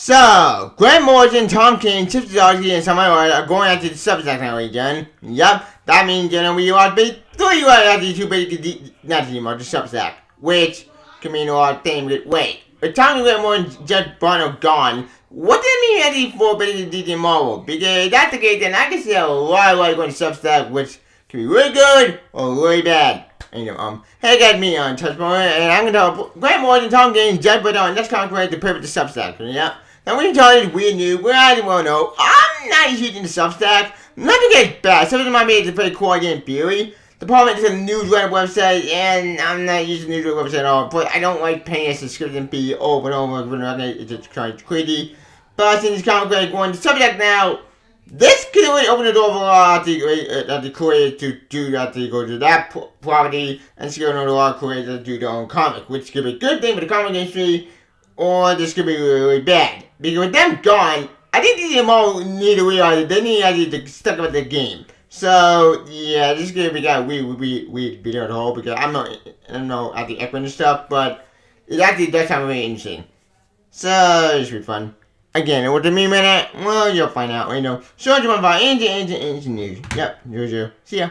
So, Grant Morrison, Tom King, Chip Zdarsky, and some others are going after the Substack now again. Yup, that means, we are three after two basically, not anymore, the Substack, which can mean a lot of things, but wait. With Tom Grant Morrison, Jen Bartel gone, what does it mean actually for basically DJ Marvel? Because if that's the case, then I can see a lot of going to Substack, which can be really good or really bad. Hey guys, me on Touch More, and I'm gonna talk Grant Morrison, Tom King, Jen Bartel, and that's kind of great to pivot to Substack. Yeah. Now when you tell you weird news, I didn't want to know. I'm not using the Substack. Nothing gets bad. Some of my mates are pretty cool in theory. The problem is it's a newsletter website, and I'm not using the newsletter website at all. But I don't like paying a subscription fee over and over again. It's just kind of crazy. But since it's kind of great going to Substack now, this could really open the door for a lot of the creators to do that, to go to that property, and secure a lot of creators to do their own comic, which could be a good thing for the comic industry, or this could be really, really bad. Because with them gone, I think these all need to realize that they need to stuck with the game. So, yeah, this is going to be kind of weird video at all, because I don't know at the equity and stuff, but it actually does sound really interesting. So, this should be fun. Again, what the meme in it? Well, you'll find out. So, you want to find into news. Yep, 0. See ya.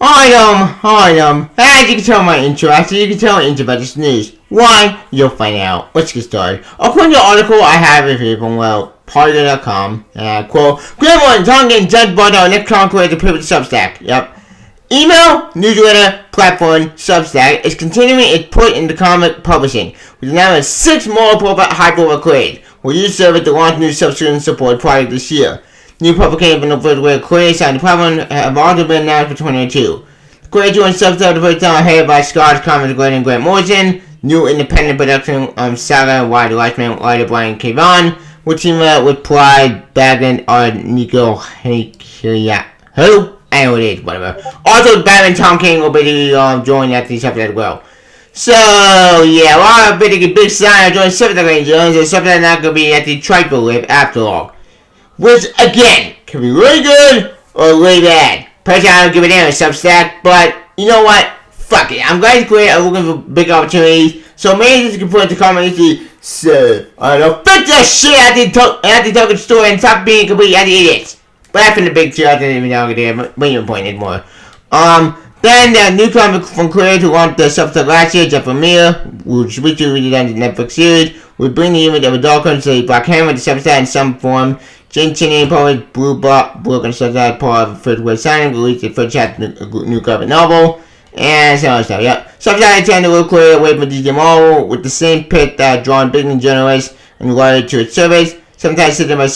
Hi, as you can tell my intro, actually you can tell my intro about this news. Why? You'll find out. Let's get started. According to the article I have here from, Polygon.com, quote, Grant Morrison, Tom King, Jen Bartel, and Nick Conqueror to pivot to Substack. Yep. Email, newsletter, platform, Substack is continuing its push into comic publishing, with now 6 more high-profile creators. Will use service to launch new subscription support product this year. New publications from the first wave creators on the platform have also been announced for 2022. The creators joined Substack the first time headed by Scottish comics creator and Grant Morrison, new independent production Saga Wide Watchmen writer Brian K. Vaughan, which team with Pride, Bagman, or Nico Hekia. Who? I know it is, whatever. Also, Batman Tom King will be join after the Substack as well. So, yeah, a lot of big sign of joining Substack Rangers, and Substack not going to be at the Tribal Live after all. Which, again, can be really good or really bad. Personally, I don't give a damn with Substack, but you know what? Fuck it. I'm glad it's great. I'm looking for big opportunities. So maybe this can put into comment and say, I don't fix that shit at the token store and stop being complete idiots. But after the big two, I didn't even know there, but your point anymore. Then the new comic from creators who launched the Substack last year, Jeff Lemire, which recently redone the Netflix series, will bring the image of a dog country Black Hammer to Substack in some form. Jen Chinney published Blue Book and Substack part of the first word signing, released the first chapter of the new graphic novel, and some other stuff, yep. Substack turned to look creator away from DJ Marvel with the same pit that drawn business journalists and loyalty to its service, sometimes system of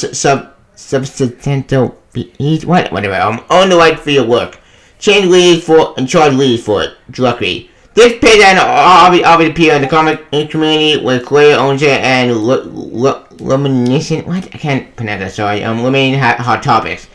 substantial fees, whatever, own the right for your work. Change leads for and charge leads for it directly. This page obviously appear in the comic community with creator ownership and elimination. What? I can't pronounce that. Sorry. Limiting hot topics.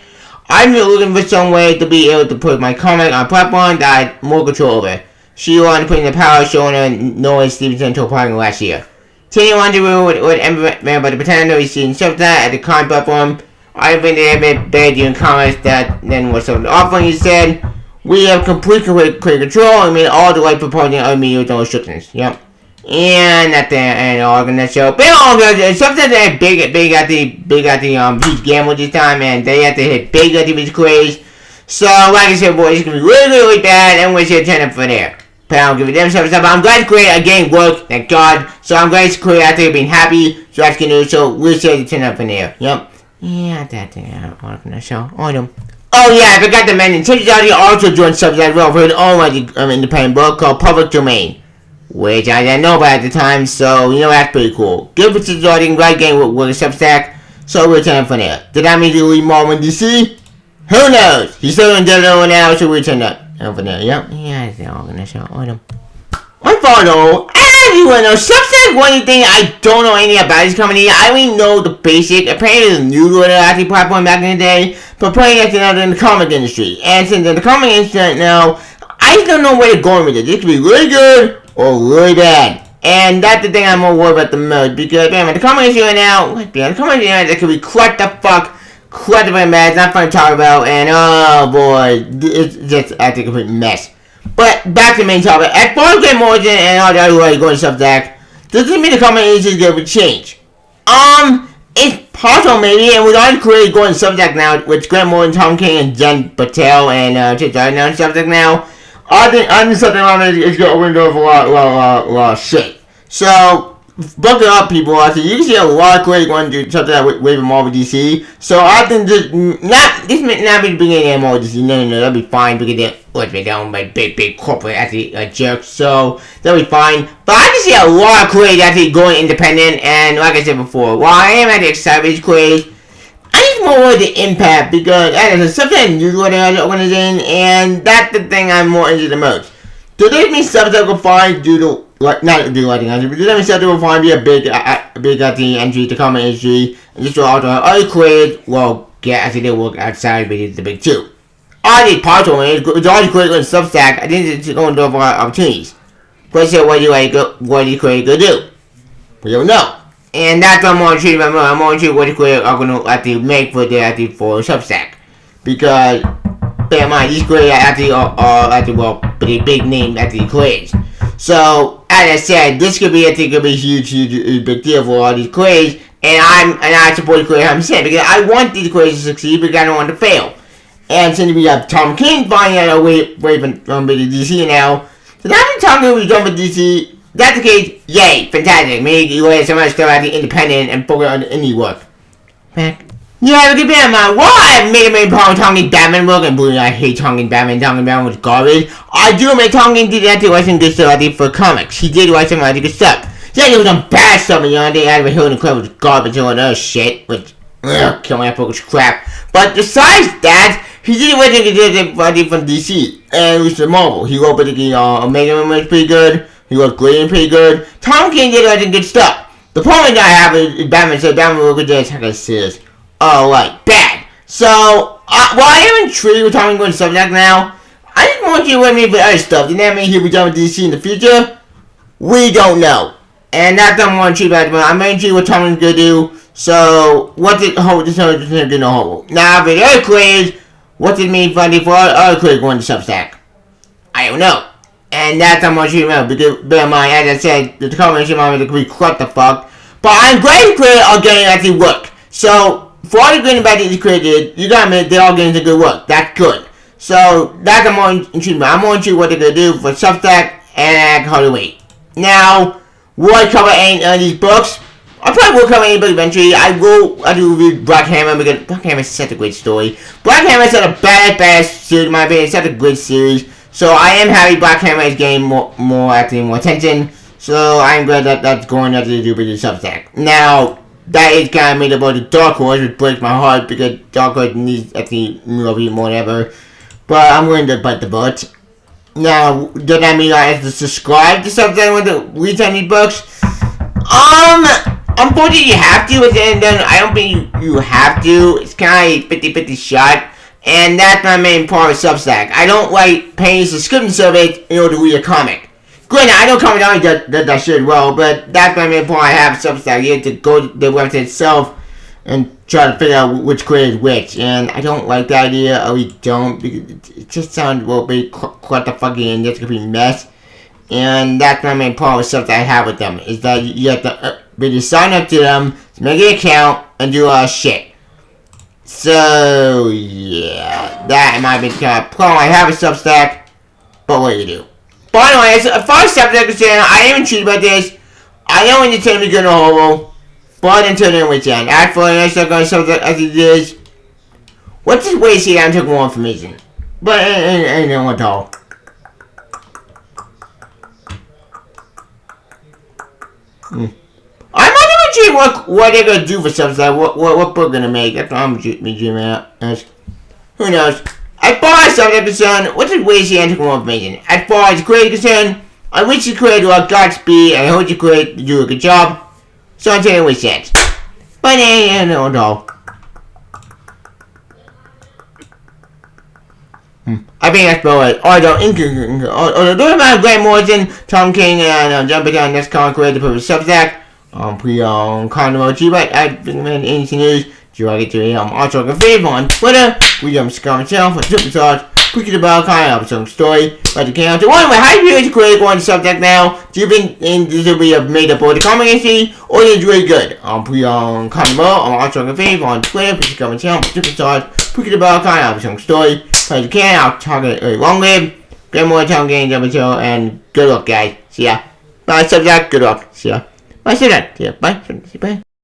I'm looking for some way to be able to put my comic on a platform that I have more control over. She wanted to put in the power showing her Noah Stevenson to applying last year. Tiny wanted to rule with Ember by the pretender we see in Substack at the comic platform. I think they have been bad doing comments that then was something offering. He said, we have complete control and made all the right proposing other media with no restrictions. Yep. And at the end of the show. But sometimes they're big at the huge gamble this time, and they have to hit big at these craze. So like I said, boys, it's gonna be really bad, and we're gonna turn up for there. But I don't give a damn stuff. But I'm glad to create a game work, thank God. So I'm glad to create out there being happy. So that's good news. So we'll say to turn up for there. Yep. Yeah, that thing I don't want to show. Oh yeah, I forgot to mention, Chip Zdarsky also joined Substack for his own independent book called Public Domain, which I didn't know about at the time, so that's pretty cool. Good for Chip Zdarsky, great game with a Substack, so we'll turn from there. Did that mean to leave Marvel in DC? Who knows? He's still in Delaware now, so we'll turn up from there. Yep. Yeah, they're all gonna show. My follow. Everyone knows Substack. One thing I don't know anything about this company. I only know the basic. Apparently, it's a new actually platform back in the day, but playing it in the comic industry. And since in the comic industry now, I just don't know where they're going with it. This could be really good or really bad. And that's the thing I'm more worried about the most, because man, the comic industry right now, the comic industry that could be cluttered bad. It's not fun to talk about, and oh boy, it's just a complete mess. But back to the main topic. As far as Grant Morrison and all the other way going to Substack, doesn't mean the comic industry is going to change. It's possible maybe, and with all the creators going to Substack now, with Grant Morrison, Tom King, and Jen Bartel, and Chip Darden on Substack now, I think something around it is going to open the door for a lot of shit. So, buckle up, people. I think you can see a lot of creators going to do something like with Marvel DC. So, I think this may not be the beginning of Marvel DC. No, that'll be fine because they're down by big corporate actually jerks. So, that'll be fine. But I can see a lot of creators actually going independent. And like I said before, while I am actually excited with these creators, I need more of the impact because there's something new with the organization, and that's the thing I'm more interested in most. Do they mean Substack will find due to not do lighting entry, but do they mean Substack will find be a big entry to common industry, and just to also other creators will get actually they work outside with the big two. I think partial with all the creators on Substack, I think it's going to offer opportunities. Question: what do you creators gonna do? We don't know. And that's what I'm more intrigued about. I'm more intrigued what the creators are going to actually make for Substack. Because, bear in mind, these creators actually are actually, pretty big name actually creators. So, as I said, this could be a huge big deal for all these creators. And I support the creators 100% because I want these creators to succeed because I don't want to fail. And since we have Tom King finding out a way from DC now, so now that Tom King was done with DC, that's the case, yay, fantastic. Maybe you let somebody start out independent and focus on indie work. Back. Yeah, look at Batman. While I made a main problem with Tonkin Batman work, and believe me, I hate Tonkin Batman. Tonkin Batman was garbage. I do make Tonkin did that to write some good stuff for comics. He did write some good stuff. Yeah, there was some bad stuff, they had Hill and the Club was garbage and all that other shit, which, kill my focus crap. But besides that, he did write something from DC, and it was Marvel. He wrote particularly Omega Man was pretty good. He was great and pretty good. Tom King did some good stuff. The problem that I have is Batman said Batman will go to attack us serious. Alright, bad. So, while I am intrigued with Tom King going to Substack now, I just want you to wait me for other stuff. Does that mean he'll be done with DC in the future? We don't know. And that's what I'm more intrigued about. I'm intrigued what Tom King's going to do. So, what did this do no hold? Now, for the other creators, what did it mean for other creators going to Substack? I don't know. And that's how much you remember, because bear in mind, as I said, the combination of it could be what the fuck. But I'm glad the creators are getting actually work. So, for all the good about these creators, you gotta admit, they're all getting some good work. That's good. So, that's what I'm more intrigued about. I'm more intrigued what they're gonna do for Substack, and I can hardly wait. Now, will I cover any of these books? I probably will cover any book eventually. I do read Black Hammer, because Black Hammer is such a great story. Black Hammer is such a badass series, in my opinion. It's such a great series. So I am happy Black Hammer is getting more attention. So I'm glad that that's going to do with the Substack. Now, that is kind of made about the Dark Horse, which breaks my heart because Dark Horse needs actually more than ever. But I'm going to bite the bullet. Now, does that mean I have to subscribe to Substack with the read any books? Unfortunately you have to, and then I don't think you have to. It's kind of a 50-50 shot. And that's my main part of Substack. I don't like paying a subscription service in order to read a comic. Granted, I don't comment on that shit well, but that's my main point I have Substack. You have to go to the website itself and try to figure out which creator is which. And I don't like the idea. I really don't. Because it just sounds quite the fucking just complete mess. And that's my main problem with Substack I have with them. Is that you have to sign up to them, make an account, and do all shit. So, yeah, that might be the kind of problem I have with Substack, but what do you do? But anyway, as far as Substack is concerned, I am intrigued about this. I know when you tell me good or horrible, but until then, we can. As for the next stuff on Substack as it is, let's just wait and see that I took more information. But, I don't want to talk. I'm not even sure what they're gonna do for Substack. What book gonna make? That's what I'm dreaming at. Who knows? As far as Substack is concerned, what's the way to more information? As far as the creator is concerned, I wish the creator a Godspeed, and I hope the creator do a good job. So I'm telling you what sense. But no. I think that's about it. Although about Grant Morrison, Tom King, and Jen Bartel, next comic creator for Substack. Pretty kind of emoji, but I think anything news. Do you want to get to also a favor on Twitter? We comment channel for superstars. Click the bell icon of some story. But the count to one way. How do you enjoy going to Substack now? Do you think this will be a made up for the community or is it really good? Put on comment below. Also a favor on Twitter. Please comment channel for superstars. Click the bell icon of some story. But the count I'll talk it long live. Get more time games of the show and good luck guys. See ya. Bye Substack. Good luck. See ya. Bye Substack. See ya. Bye. Bye.